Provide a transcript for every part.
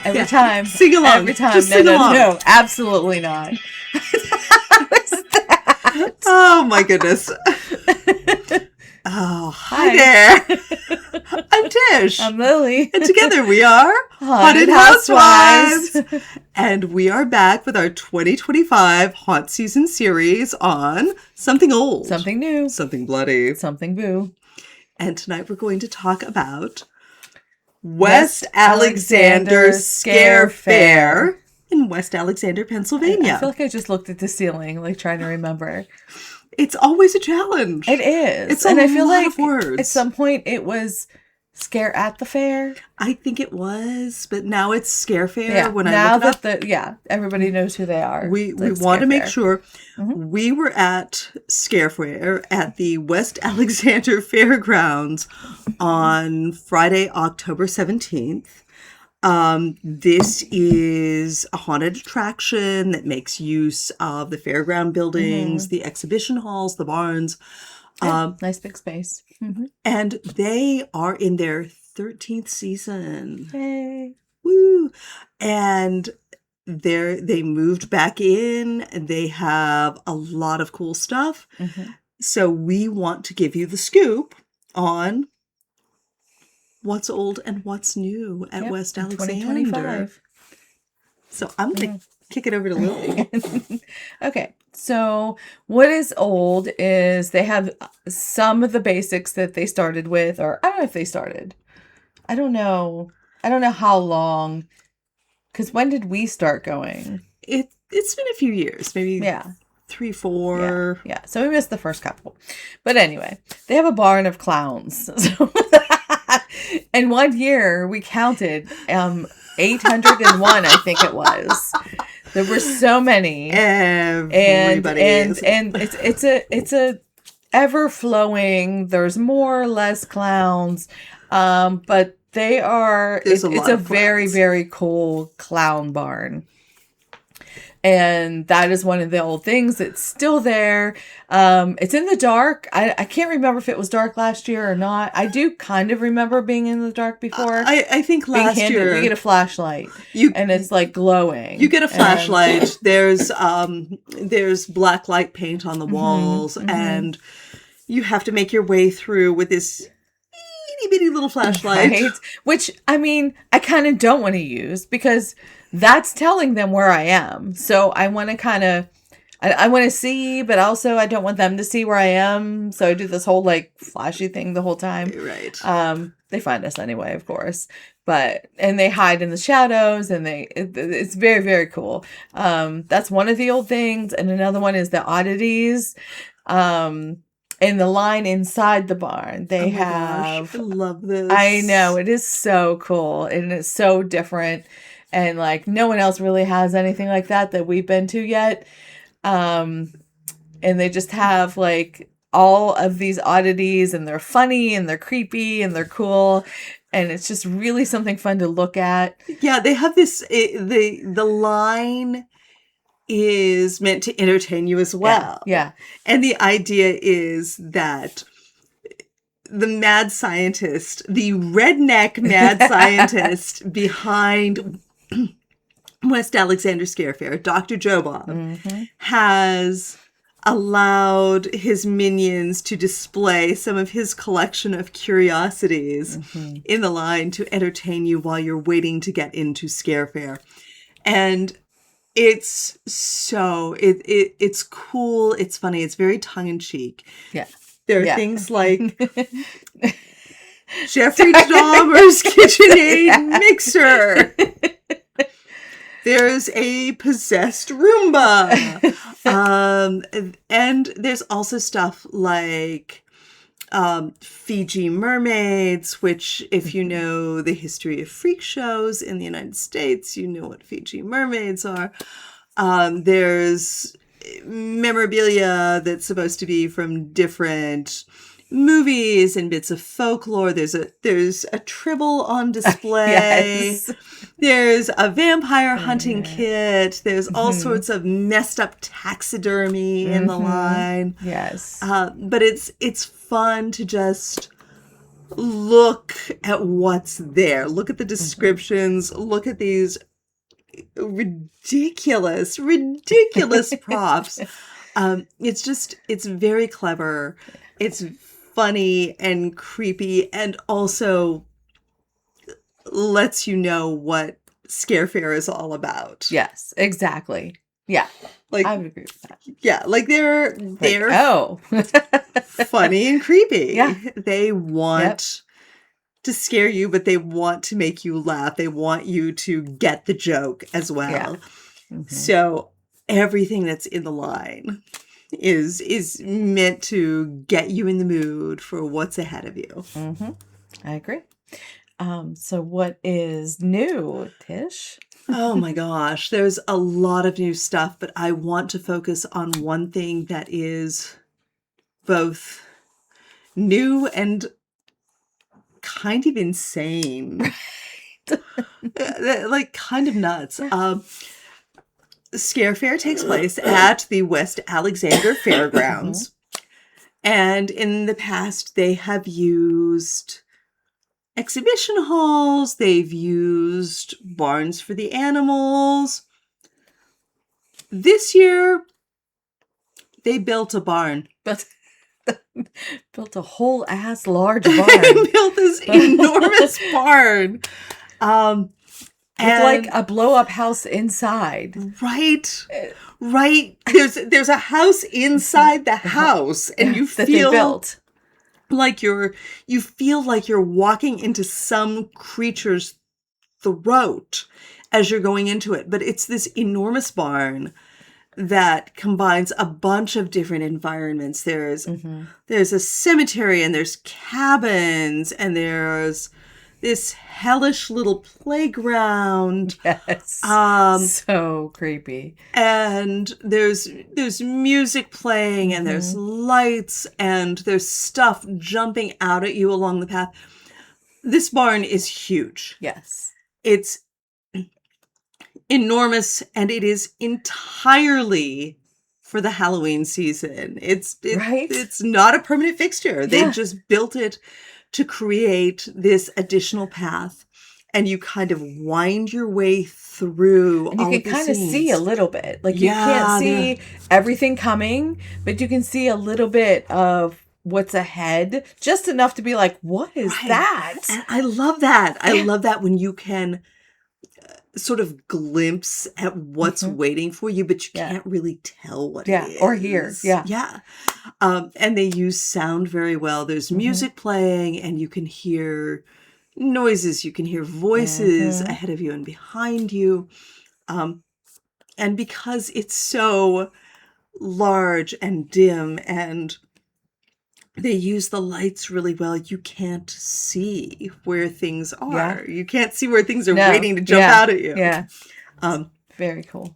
Every time. Sing along. Every time. Just no, sing no, along. no. Absolutely not. Oh, my goodness. Oh, hi there. I'm Tish. I'm Lily. And together we are Haunted Housewives. And we are back with our 2025 Haunt Season series on something old. Something new. Something bloody. Something boo. And tonight we're going to talk about West Alexander Scare Fair in West Alexander, Pennsylvania. I feel like I just looked at the ceiling, like trying to remember. It's always a challenge. It is. It's and I feel like of words. At some point it was Scare at the Fair. I think it was, but now it's Scare Fair. Yeah, when now I look that everybody knows who they are. We want to make sure we were at Scare Fair at the West Alexander Fairgrounds on Friday, October 17th. This is a haunted attraction that makes use of the fairground buildings, the exhibition halls, the barns. Nice big space. Mm-hmm. And they are in their 13th season. Yay. Woo! And they moved back in, and they have a lot of cool stuff. Mm-hmm. So we want to give you the scoop on what's old and what's new at West Alexander. 2025. So I'm going to kick it over to Lily. Okay. So what is old is they have some of the basics that they started with, or I don't know if they started. I don't know how long, because when did we start going? It's been a few years, maybe 3, 4. Yeah. So we missed the first couple. But anyway, they have a barn of clowns. So and one year we counted 801, I think it was. There were so many. Everybody and it's a ever flowing. There's more or less clowns, but they are. It's a very, very cool clown barn. And that is one of the old things that's still there. It's in the dark. I can't remember if it was dark last year or not. I do kind of remember being in the dark before. I think last year we get a flashlight and it's like glowing. You get a flashlight. There's black light paint on the walls, and you have to make your way through with this itty bitty little flashlight. Right? Which, I mean, I kind of don't want to use because that's telling them where I am. So I want to kind of, I want to see, but also I don't want them to see where I am. So I do this whole like flashy thing the whole time. Right. They find us anyway, of course, and they hide in the shadows, and it's very, very cool. That's one of the old things. And another one is the oddities. In the line inside the barn, they have. Gosh, I love this. I know, it is so cool, and it's so different. And like no one else really has anything like that we've been to yet. And they just have like all of these oddities, and they're funny and they're creepy and they're cool. And it's just really something fun to look at. Yeah, they have this, the line is meant to entertain you as well. Yeah. And the idea is that the mad scientist, the redneck mad scientist behind West Alexander Scare Fair, Dr. Joe Bob, has allowed his minions to display some of his collection of curiosities in the line to entertain you while you're waiting to get into Scare Fair. And it's so, it's cool, it's funny, it's very tongue-in-cheek. Yeah. There are things like Jeffrey Dahmer's KitchenAid mixer. There's a possessed Roomba. And there's also stuff like Fiji mermaids, which if you know the history of freak shows in the United States, you know what Fiji mermaids are. There's memorabilia that's supposed to be from different movies and bits of folklore. There's a tribble on display. Yes. There's a vampire hunting kit. There's all sorts of messed up taxidermy in the line. Yes. But it's fun to just look at what's there. Look at the descriptions. Look at these ridiculous props. It's very clever. It's funny and creepy, and also lets you know what Scare Fair is all about. Yes, exactly. Yeah, like I would agree with that. Yeah, like they're funny and creepy. Yeah, they want to scare you, but they want to make you laugh. They want you to get the joke as well. Yeah. Mm-hmm. So everything that's in the line is meant to get you in the mood for what's ahead of you. Mm-hmm. I agree. So what is new, Tish? Oh my gosh, there's a lot of new stuff, but I want to focus on one thing that is both new and kind of insane. Like kind of nuts. Scare Fair takes place at the West Alexander Fairgrounds. And in the past, they have used exhibition halls. They've used barns for the animals. This year, they built a barn. Built a whole ass large barn. Built this enormous barn. With like a blow-up house inside. Right. There's a house inside the house, and you that feel they built. Like you're walking into some creature's throat as you're going into it. But it's this enormous barn that combines a bunch of different environments. There's a cemetery, and there's cabins, and there's this hellish little playground. Yes. So creepy. And there's music playing, and there's lights, and there's stuff jumping out at you along the path. This barn is huge. Yes. It's enormous, and it is entirely for the Halloween season. It's not a permanent fixture. They just built it to create this additional path, and you kind of wind your way through. And you can kind of see a little bit. Like you can't see everything coming, but you can see a little bit of what's ahead, just enough to be like, what is that? And I love that. I love that when you can sort of glimpse at what's waiting for you, but you can't really tell what it is. Or hear. Yeah. And they use sound very well. There's music playing, and you can hear noises. You can hear voices ahead of you and behind you. And because it's so large and dim, and they use the lights really well, you can't see where things are. You can't see where things are waiting to jump out at you. Yeah. Very cool.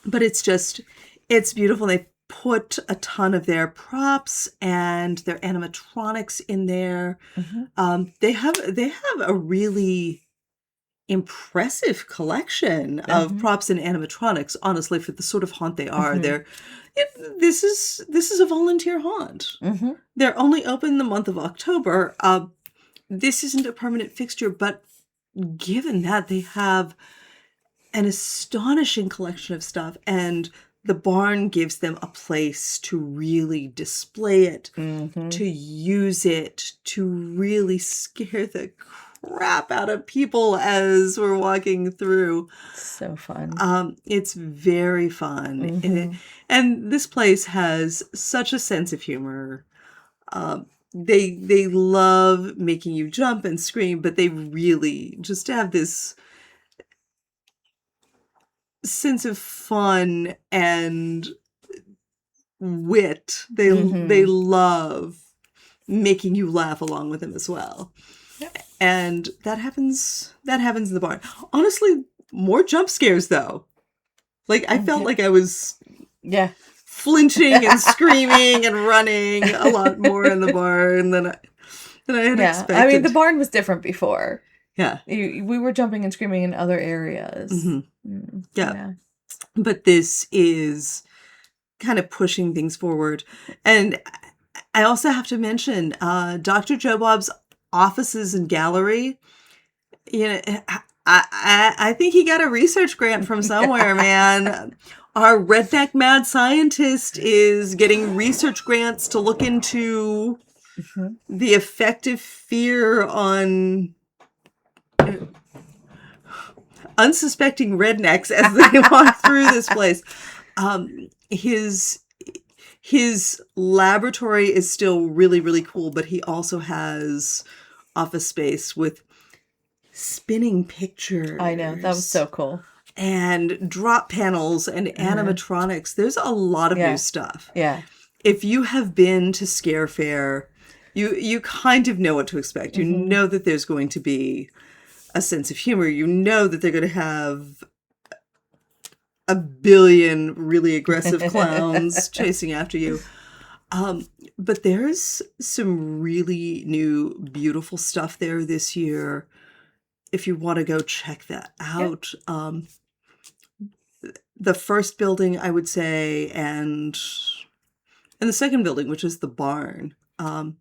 But it's beautiful. They put a ton of their props and their animatronics in there. They have a really impressive collection of props and animatronics, honestly, for the sort of haunt they are. This is a volunteer haunt. They're only open the month of October. This isn't a permanent fixture, but given that, they have an astonishing collection of stuff, and the barn gives them a place to really display it, to use it, to really scare the crap out of people as we're walking through. So fun. It's very fun. And this place has such a sense of humor. They love making you jump and scream, but they really just have this sense of fun and wit. They love making you laugh along with them as well. And that happens in the barn. Honestly, more jump scares though. Like I felt like I was flinching and screaming and running a lot more in the barn than I had expected. I mean, the barn was different before. Yeah. We were jumping and screaming in other areas. Yeah. But this is kind of pushing things forward. And I also have to mention Dr. Joe Bob's offices and gallery, you know, I think he got a research grant from somewhere, man. Our redneck mad scientist is getting research grants to look into the effective fear on unsuspecting rednecks as they walk through this place. His laboratory is still really, really cool, but he also has office space with spinning pictures. I know. That was so cool. And drop panels and animatronics. There's a lot of new stuff. Yeah. If you have been to Scare Fair, you kind of know what to expect. You know that there's going to be a sense of humor. You know that they're going to have a billion really aggressive clowns chasing after you. But there's some really new, beautiful stuff there this year. If you want to go check that out. The first building, I would say, and the second building, which is the barn. And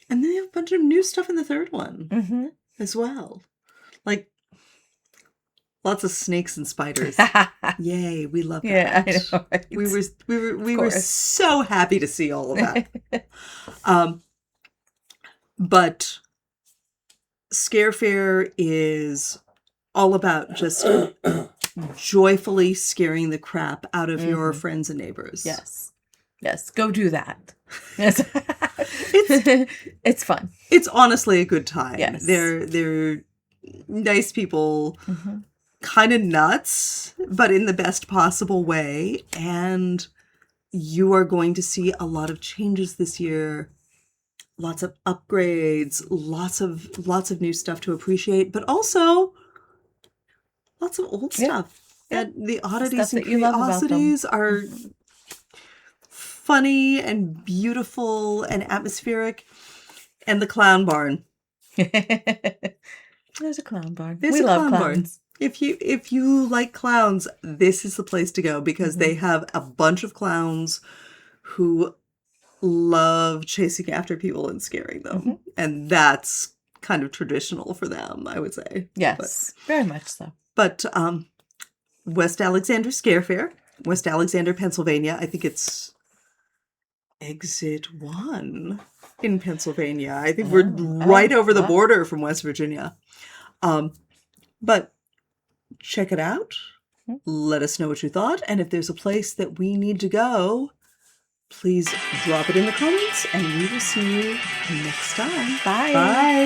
then they have a bunch of new stuff in the third one as well. Like lots of snakes and spiders. Yay, we love that. Yeah, I know, right? We were so happy to see all of that. But Scare Fair is all about just joyfully scaring the crap out of your friends and neighbors. Yes. Yes. Go do that. Yes. It's fun. It's honestly a good time. Yes. They're nice people, kind of nuts, but in the best possible way. And you are going to see a lot of changes this year. Lots of upgrades, lots of new stuff to appreciate, but also lots of old stuff. And the oddities and curiosities are funny and beautiful and atmospheric. And the clown barn. There's a clown barn. We love clowns. If you like clowns, this is the place to go because they have a bunch of clowns who love chasing after people and scaring them. And that's kind of traditional for them, I would say. Yes, very much so. But West Alexander Scare Fair, West Alexander, Pennsylvania. I think it's exit 1 in Pennsylvania. I think we're right over the border from West Virginia. But check it out. Let us know what you thought. And if there's a place that we need to go, please drop it in the comments, and we will see you next time. Bye. Bye.